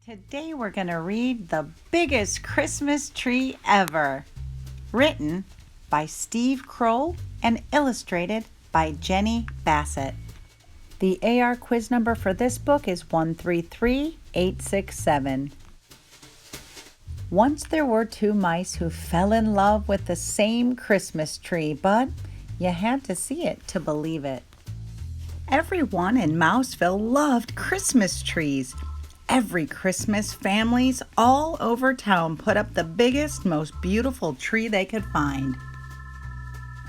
Today we're going to read The Biggest Christmas Tree Ever, written by Steve Kroll and illustrated by Jenny Bassett. The AR quiz number for this book is 133867. Once there were two mice who fell in love with the same Christmas tree, but you had to see it to believe it. Everyone in Mouseville loved Christmas trees. Every Christmas, families all over town put up the biggest, most beautiful tree they could find.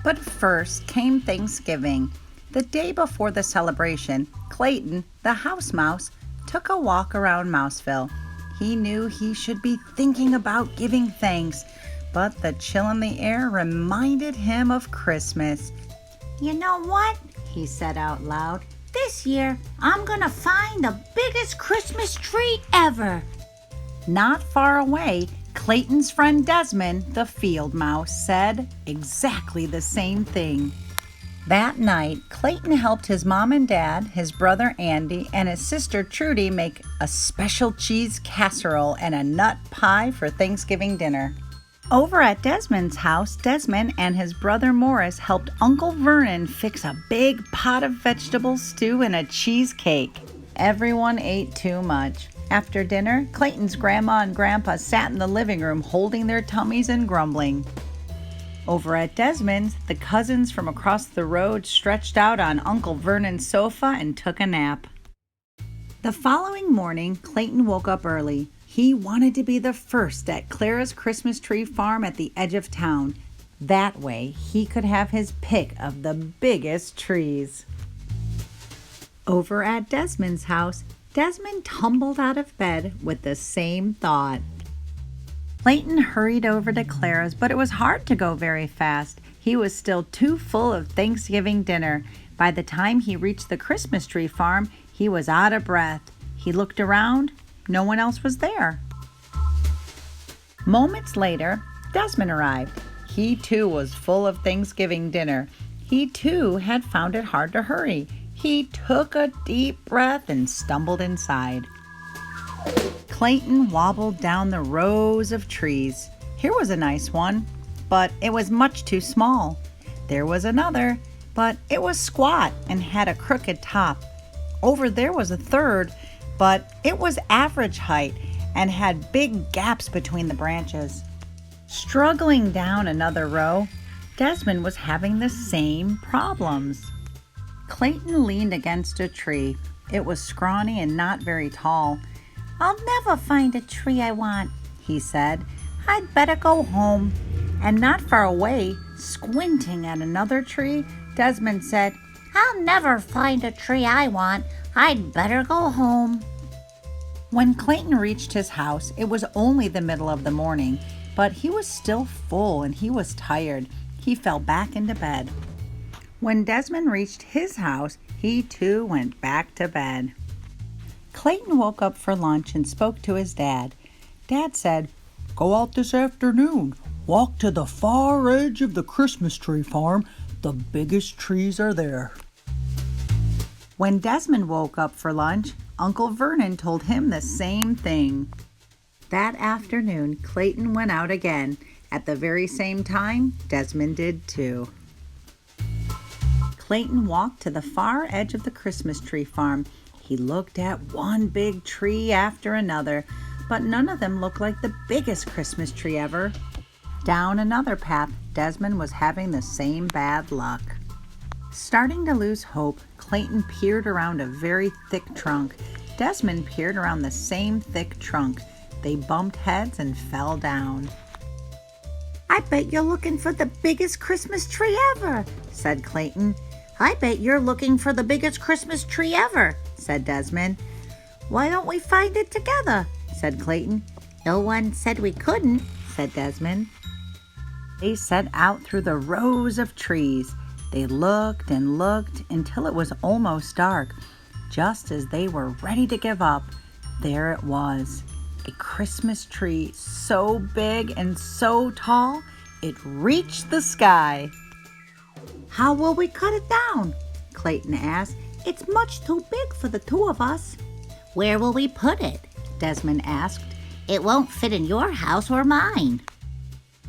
But first came Thanksgiving. The day before the celebration, Clayton, the house mouse, took a walk around Mouseville. He knew he should be thinking about giving thanks, but the chill in the air reminded him of Christmas. "You know what?" he said out loud. "This year, I'm gonna find the biggest Christmas tree ever." Not far away, Clayton's friend Desmond, the field mouse, said exactly the same thing. That night, Clayton helped his mom and dad, his brother Andy, and his sister Trudy make a special cheese casserole and a nut pie for Thanksgiving dinner. Over at Desmond's house, Desmond and his brother Morris helped Uncle Vernon fix a big pot of vegetable stew and a cheesecake. Everyone ate too much. After dinner, Clayton's grandma and grandpa sat in the living room holding their tummies and grumbling. Over at Desmond's, the cousins from across the road stretched out on Uncle Vernon's sofa and took a nap. The following morning, Clayton woke up early. He wanted to be the first at Clara's Christmas tree farm at the edge of town. That way, he could have his pick of the biggest trees. Over at Desmond's house, Desmond tumbled out of bed with the same thought. Clayton hurried over to Clara's, but it was hard to go very fast. He was still too full of Thanksgiving dinner. By the time he reached the Christmas tree farm, he was out of breath. He looked around. No one else was there. Moments later, Desmond arrived. He too was full of Thanksgiving dinner. He too had found it hard to hurry. He took a deep breath and stumbled inside. Clayton wobbled down the rows of trees. Here was a nice one, but it was much too small. There was another, but it was squat and had a crooked top. Over there was a third, but it was average height and had big gaps between the branches. Struggling down another row, Desmond was having the same problems. Clayton leaned against a tree. It was scrawny and not very tall. "I'll never find a tree I want," he said. "I'd better go home." And not far away, squinting at another tree, Desmond said, "I'll never find a tree I want. I'd better go home." When Clayton reached his house, it was only the middle of the morning, but he was still full and he was tired. He fell back into bed. When Desmond reached his house, he too went back to bed. Clayton woke up for lunch and spoke to his dad. Dad said, "Go out this afternoon. Walk to the far edge of the Christmas tree farm. The biggest trees are there." When Desmond woke up for lunch, Uncle Vernon told him the same thing. That afternoon, Clayton went out again. At the very same time, Desmond did too. Clayton walked to the far edge of the Christmas tree farm. He looked at one big tree after another, but none of them looked like the biggest Christmas tree ever. Down another path, Desmond was having the same bad luck. Starting to lose hope, Clayton peered around a very thick trunk. Desmond peered around the same thick trunk. They bumped heads and fell down. "I bet you're looking for the biggest Christmas tree ever," said Clayton. "I bet you're looking for the biggest Christmas tree ever," said Desmond. "Why don't we find it together?" said Clayton. "No one said we couldn't," said Desmond. They set out through the rows of trees. They looked and looked until it was almost dark. Just as they were ready to give up, there it was. A Christmas tree so big and so tall, it reached the sky. "How will we cut it down?" Clayton asked. "It's much too big for the two of us." "Where will we put it?" Desmond asked. It won't fit in your house or mine.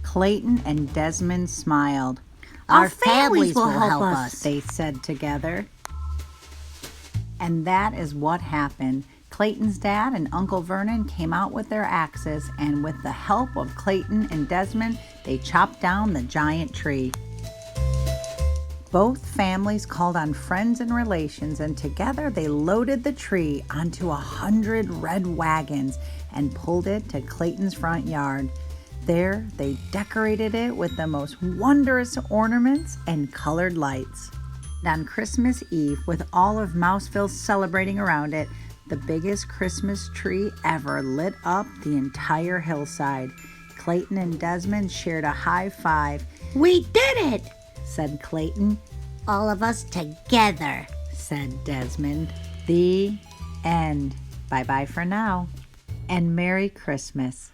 Clayton and Desmond smiled. Our families will help us, they said together. And that is what happened. Clayton's dad and Uncle Vernon came out with their axes, and with the help of Clayton and Desmond, they chopped down the giant tree. Both families called on friends and relations, and together they loaded the tree onto 100 red wagons and pulled it to Clayton's front yard. There, they decorated it with the most wondrous ornaments and colored lights. And on Christmas Eve, with all of Mouseville celebrating around it, the biggest Christmas tree ever lit up the entire hillside. Clayton and Desmond shared a high five. We did it, said Clayton. All of us together, said Desmond. The end. Bye-bye for now. And Merry Christmas.